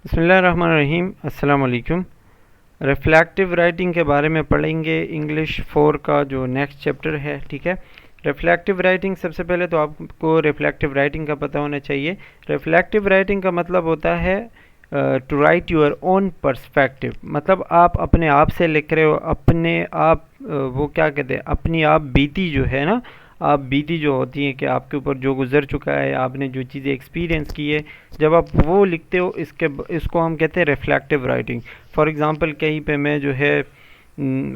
बिस्मिल्लाहिर्रहमानिर्रहीम। अस्सलाम वालेकुम। रिफ्लेक्टिव राइटिंग के बारे में पढ़ेंगे इंग्लिश 4 का जो नेक्स्ट चैप्टर है। ठीक है, रिफ्लेक्टिव राइटिंग, सबसे पहले तो आपको रिफ्लेक्टिव राइटिंग का पता होना चाहिए। रिफ्लेक्टिव राइटिंग का मतलब होता है to write your own perspective, मतलब आप अपने आप से लिख रहे हो, अपने आप वो क्या कहते हैं, अपनी आप बीती जो है ना, आप बीती जो होती है कि आपके ऊपर जो गुजर चुका है, आपने जो चीज़ें एक्सपीरियंस की है, जब आप वो लिखते हो इसको हम कहते हैं रिफ्लेक्टिव राइटिंग। फॉर एग्ज़ाम्पल कहीं पे मैं जो है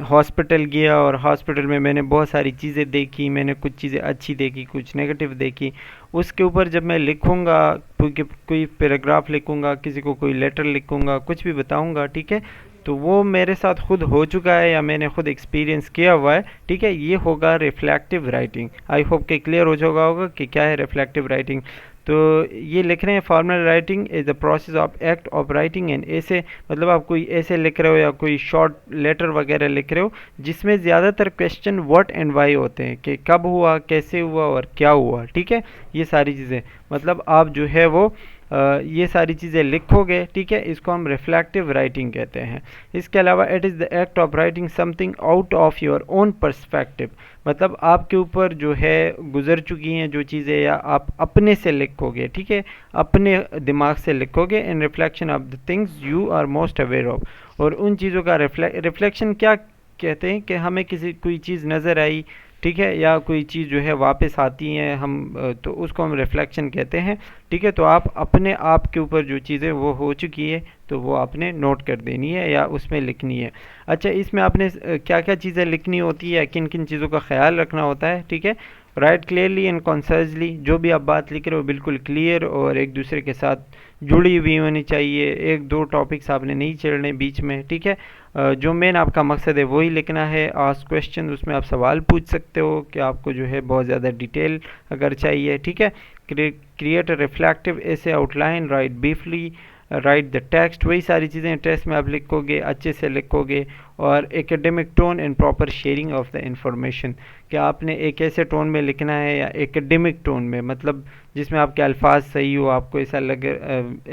हॉस्पिटल गया और हॉस्पिटल में मैंने बहुत सारी चीज़ें देखी, मैंने कुछ चीज़ें अच्छी देखी, कुछ नेगेटिव देखी। उसके ऊपर जब मैं लिखूँगा, कोई पैराग्राफ लिखूँगा, किसी को कोई लेटर लिखूँगा, कुछ भी बताऊँगा, ठीक है, तो वो मेरे साथ खुद हो चुका है या मैंने खुद एक्सपीरियंस किया हुआ है। ठीक है, ये होगा रिफ्लेक्टिव राइटिंग। आई होप कि क्लियर हो चुका होगा कि क्या है रिफ्लेक्टिव राइटिंग। तो ये लिख रहे हैं, formal writing is the process of act of writing an ऐसे, मतलब आप कोई ऐसे लिख रहे हो या कोई शॉर्ट लेटर वगैरह लिख रहे हो जिसमें ज़्यादातर क्वेश्चन व्हाट एंड वाई होते हैं, कि कब हुआ, कैसे हुआ और क्या हुआ। ठीक है, ये सारी चीज़ें, मतलब आप जो है वो ये सारी चीज़ें लिखोगे। ठीक है, इसको हम रिफ्लेक्टिव राइटिंग कहते हैं। इसके अलावा it is the act of writing something out of your own perspective, मतलब आपके ऊपर जो है गुजर चुकी हैं जो चीज़ें, या आप अपने से लिखोगे। ठीक है, अपने दिमाग से लिखोगे in reflection of the things you are most aware of. और उन चीज़ों का रिफ्लेक्शन क्या कहते हैं कि हमें किसी कोई चीज़ नज़र आई, ठीक है, या कोई चीज़ जो है वापस आती है, हम तो उसको हम रिफ्लेक्शन कहते हैं। ठीक है, तो आप अपने आप के ऊपर जो चीज़ें वो हो चुकी है तो वो आपने नोट कर देनी है या उसमें लिखनी है। अच्छा, इसमें आपने क्या क्या चीज़ें लिखनी होती है, किन किन चीज़ों का ख्याल रखना होता है। ठीक है, राइट क्लियरली एंड कॉन्साइजली, जो भी आप बात लिख रहे हो बिल्कुल क्लियर और एक दूसरे के साथ जुड़ी हुई होनी चाहिए। एक दो टॉपिक्स आपने नहीं छेड़ने बीच में। ठीक है, जो मेन आपका मकसद है वही लिखना है। आस्क क्वेश्चन, उसमें आप सवाल पूछ सकते हो कि आपको जो है बहुत ज़्यादा डिटेल अगर चाहिए। ठीक है, क्रिएट अ रिफ्लेक्टिव ऐसे outline, right briefly, right the text, वही सारी चीज़ें टेक्स्ट में आप लिखोगे, अच्छे से लिखोगे। और academic tone and proper sharing of the information, कि आपने एक ऐसे टोन में लिखना है या एकेडमिक टोन में, मतलब जिसमें आपके अल्फाज सही हो, आपको ऐसा लगे,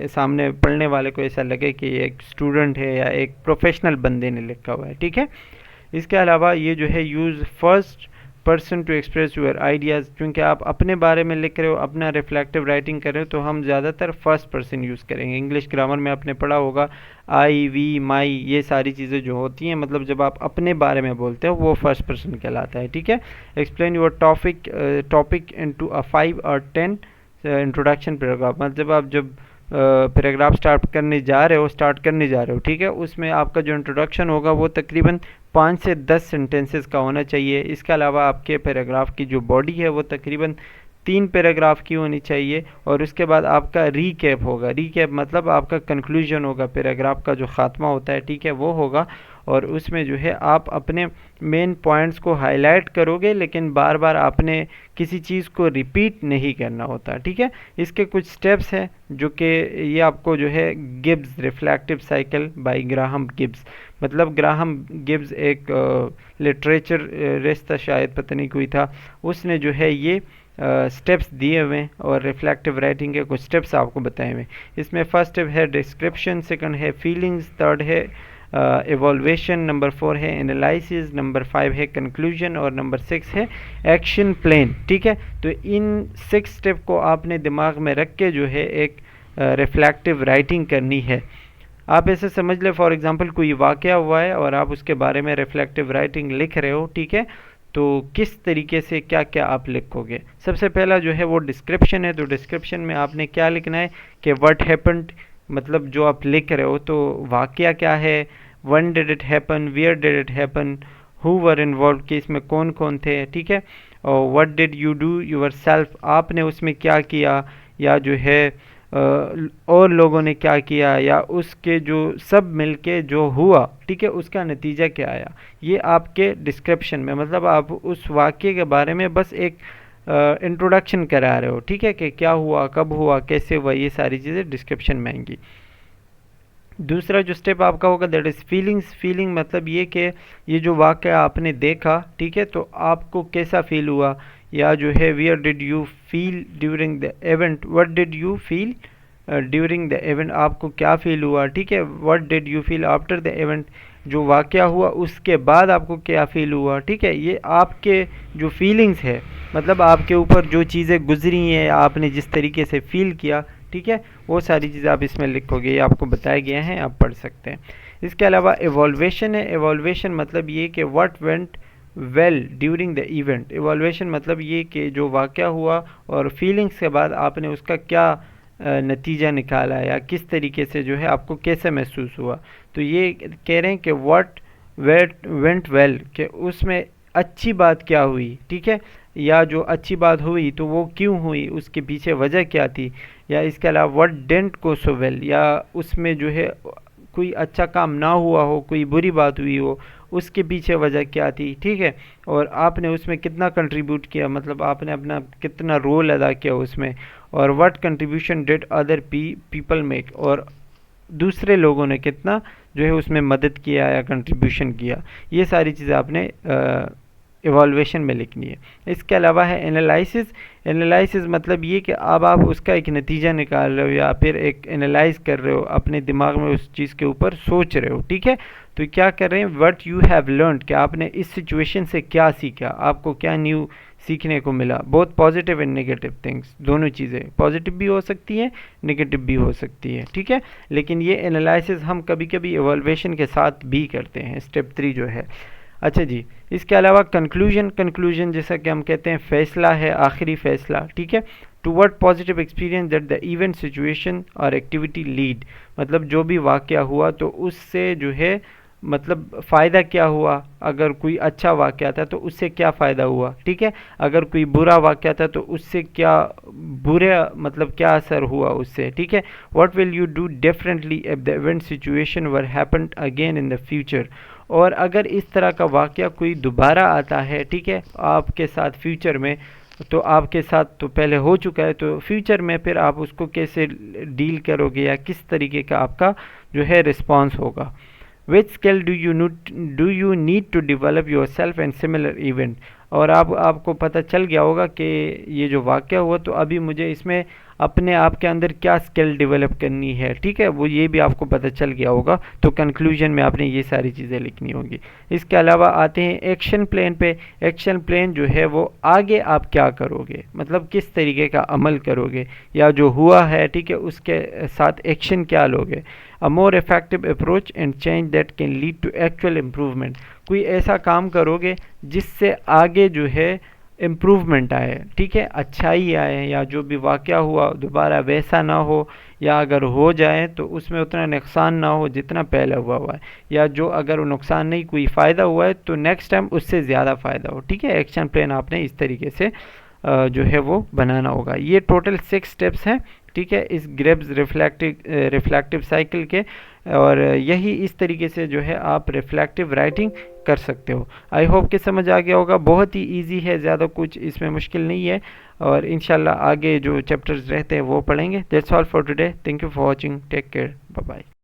सामने पढ़ने वाले को ऐसा लगे कि ये एक स्टूडेंट है या एक प्रोफेशनल बंदे ने लिखा हुआ है। ठीक है, इसके अलावा ये जो है use first person to express your ideas, क्योंकि आप अपने बारे में लिख रहे हो, अपना रिफ्लेक्टिव राइटिंग कर रहे हो, तो हम ज़्यादातर फर्स्ट पर्सन यूज़ करेंगे। इंग्लिश ग्रामर में आपने पढ़ा होगा आई, वी, माई, ये सारी चीज़ें जो होती हैं, मतलब जब आप अपने बारे में बोलते हो वो फर्स्ट पर्सन कहलाता है। ठीक है, explain your topic into a 5 और 10 इंट्रोडक्शन पैराग्राफ, मतलब जब पैराग्राफ स्टार्ट करने जा रहे हो, ठीक है, उसमें आपका जो इंट्रोडक्शन होगा वो तकरीबन 5 से 10 सेंटेंसेस का होना चाहिए। इसके अलावा आपके पैराग्राफ की जो बॉडी है वो तकरीबन 3 पैराग्राफ की होनी चाहिए। और उसके बाद आपका रीकैप होगा। रीकैप मतलब आपका कंक्लूजन होगा, पैराग्राफ का जो ख़ात्मा होता है, ठीक है, वो होगा। और उसमें जो है आप अपने मेन पॉइंट्स को हाईलाइट करोगे, लेकिन बार बार आपने किसी चीज़ को रिपीट नहीं करना होता। ठीक है, इसके कुछ स्टेप्स हैं जो कि ये आपको जो है Gibbs, reflective cycle by Graham Gibbs, मतलब ग्राहम गिब्स एक लिटरेचर रेस था शायद, पता नहीं कोई था, उसने जो है ये स्टेप्स दिए हुए हैं और रिफ्लेक्टिव राइटिंग के कुछ स्टेप्स आपको बताए हुए। इसमें फर्स्ट स्टेप है डिस्क्रिप्शन, सेकंड है फीलिंग्स, थर्ड है एवोल्वेशन, नंबर 4 है एनालिसिस, नंबर 5 है कंक्लूजन और नंबर 6 है एक्शन प्लान। ठीक है, तो इन 6 स्टेप को आपने दिमाग में रख के जो है एक रिफ्लेक्टिव राइटिंग करनी है। आप ऐसे समझ ले, फॉर एग्जांपल कोई वाक़या हुआ है और आप उसके बारे में रिफ्लेक्टिव राइटिंग लिख रहे हो। ठीक है, तो किस तरीके से क्या क्या आप लिखोगे। सबसे पहला जो है वो डिस्क्रिप्शन है। तो डिस्क्रिप्शन में आपने क्या लिखना है कि व्हाट हैपेंड, मतलब जो आप लिख रहे हो तो वाक़या क्या है, when did it happen, where did it happen, who were involve, कि इसमें कौन कौन थे। ठीक है, और what did you do yourself, आपने उसमें क्या किया, या जो है और लोगों ने क्या किया, या उसके जो सब मिलके जो हुआ, ठीक है, उसका नतीजा क्या आया। ये आपके डिस्क्रिप्शन में, मतलब आप उस वाक़ये के बारे में बस एक इंट्रोडक्शन करा रहे हो। ठीक है, कि क्या हुआ, कब हुआ, कैसे हुआ, ये सारी चीज़ें डिस्क्रिप्शन में आएंगी। दूसरा जो स्टेप आपका होगा दैट इज़ फीलिंग्स। फीलिंग मतलब ये कि ये जो वाक़या आपने देखा, ठीक है, तो आपको कैसा फील हुआ, या जो है where did you feel during the event, what did you feel during the event, आपको क्या फील हुआ, ठीक है। What did you feel after the event, जो वाक़या हुआ उसके बाद आपको क्या फ़ील हुआ, ठीक है। ये आपके जो फीलिंग्स है, मतलब आपके ऊपर जो चीज़ें गुजरी हैं, आपने जिस तरीके से फ़ील किया, ठीक है, वो सारी चीज़ें आप इसमें लिखोगे, ये आपको बताए गए हैं, आप पढ़ सकते हैं। इसके अलावा एवोल्वेशन है। एवोल्वेशन मतलब ये कि what went well during the event. Evolution मतलब ये कि जो वाक़या हुआ और फीलिंग्स के बाद आपने उसका क्या नतीजा निकाला या किस तरीके से जो है आपको कैसे महसूस हुआ। तो ये कह रहे हैं कि व्हाट वेंट वेल, कि उसमें अच्छी बात क्या हुई, ठीक है, या जो अच्छी बात हुई तो वो क्यों हुई, उसके पीछे वजह क्या थी। या इसके अलावा व्हाट डेंट को सो वेल, या उसमें जो है कोई अच्छा काम ना हुआ हो, कोई बुरी बात हुई हो, उसके पीछे वजह क्या थी, ठीक है, और आपने उसमें कितना कंट्रीब्यूट किया, मतलब आपने अपना कितना रोल अदा किया उसमें। और what contribution did other people make, और दूसरे लोगों ने कितना जो है उसमें मदद किया या कंट्रीब्यूशन किया। ये सारी चीज़ें आपने इवॉल्वेशन में लिखनी है। इसके अलावा है एनालिसिस। एनालिसिस मतलब ये कि अब आप उसका एक नतीजा निकाल रहे हो या फिर एक एनालाइज कर रहे हो, अपने दिमाग में उस चीज़ के ऊपर सोच रहे हो, ठीक है। तो क्या कर रहे हैं, व्हाट यू हैव लर्नड, कि आपने इस सिचुएशन से क्या सीखा, आपको क्या न्यू सीखने को मिला। Both positive and negative things, दोनों चीज़ें पॉजिटिव भी हो सकती हैं, नेगेटिव भी हो सकती है, ठीक है। लेकिन ये एनालिसिस हम कभी कभी इवॉल्वेशन के साथ भी करते हैं, स्टेप 3 जो है। अच्छा जी, इसके अलावा कंक्लूजन। कंक्लूजन जैसा कि हम कहते हैं फैसला है, आखिरी फैसला, ठीक है। Toward positive experience that the event situation और एक्टिविटी लीड, मतलब जो भी वाक़या हुआ तो उससे जो है मतलब फ़ायदा क्या हुआ। अगर कोई अच्छा वाक़या था तो उससे क्या फ़ायदा हुआ, ठीक है। अगर कोई बुरा वाक़या था तो उससे क्या बुरे मतलब क्या असर हुआ उससे, ठीक है। What will you do differently if the event situation were happened again in the future, और अगर इस तरह का वाक़या कोई दोबारा आता है, ठीक है, आपके साथ फ्यूचर में, तो आपके साथ तो पहले हो चुका है, तो फ्यूचर में फिर आप उसको कैसे डील करोगे या किस तरीके का आपका जो है रिस्पॉन्स होगा। Which skill do you need to develop your self and similar event, और आपको पता चल गया होगा कि ये जो वाक़या हुआ तो अभी मुझे इसमें अपने आप के अंदर क्या स्किल डेवलप करनी है, ठीक है, वो ये भी आपको पता चल गया होगा। तो कंक्लूजन में आपने ये सारी चीज़ें लिखनी होंगी। इसके अलावा आते हैं एक्शन प्लान पे। एक्शन प्लान जो है वो आगे आप क्या करोगे, मतलब किस तरीके का अमल करोगे, या जो हुआ है, ठीक है, उसके साथ एक्शन क्या लोगे। A more effective approach and change that can lead to actual improvement, कोई ऐसा काम करोगे जिससे आगे जो है इम्प्रूवमेंट आए, ठीक है, अच्छाई आए, या जो भी वाक़या हुआ दोबारा वैसा ना हो, या अगर हो जाए तो उसमें उतना नुकसान ना हो जितना पहले हुआ है, या जो अगर नुकसान नहीं कोई फ़ायदा हुआ है तो नेक्स्ट टाइम उससे ज़्यादा फ़ायदा हो, ठीक है। एक्शन प्लान आपने इस तरीके से जो है वो बनाना होगा। ये टोटल 6 स्टेप्स हैं, ठीक है, इस ग्रेब्स रिफ्लेक्टिव साइकिल के, और यही इस तरीके से जो है आप रिफ्लेक्टिव राइटिंग कर सकते हो। आई होप कि समझ आ गया होगा, बहुत ही इजी है, ज़्यादा कुछ इसमें मुश्किल नहीं है, और इंशाल्लाह आगे जो चैप्टर्स रहते हैं वो पढ़ेंगे। That's all for today, thank you for watching, take care, bye bye.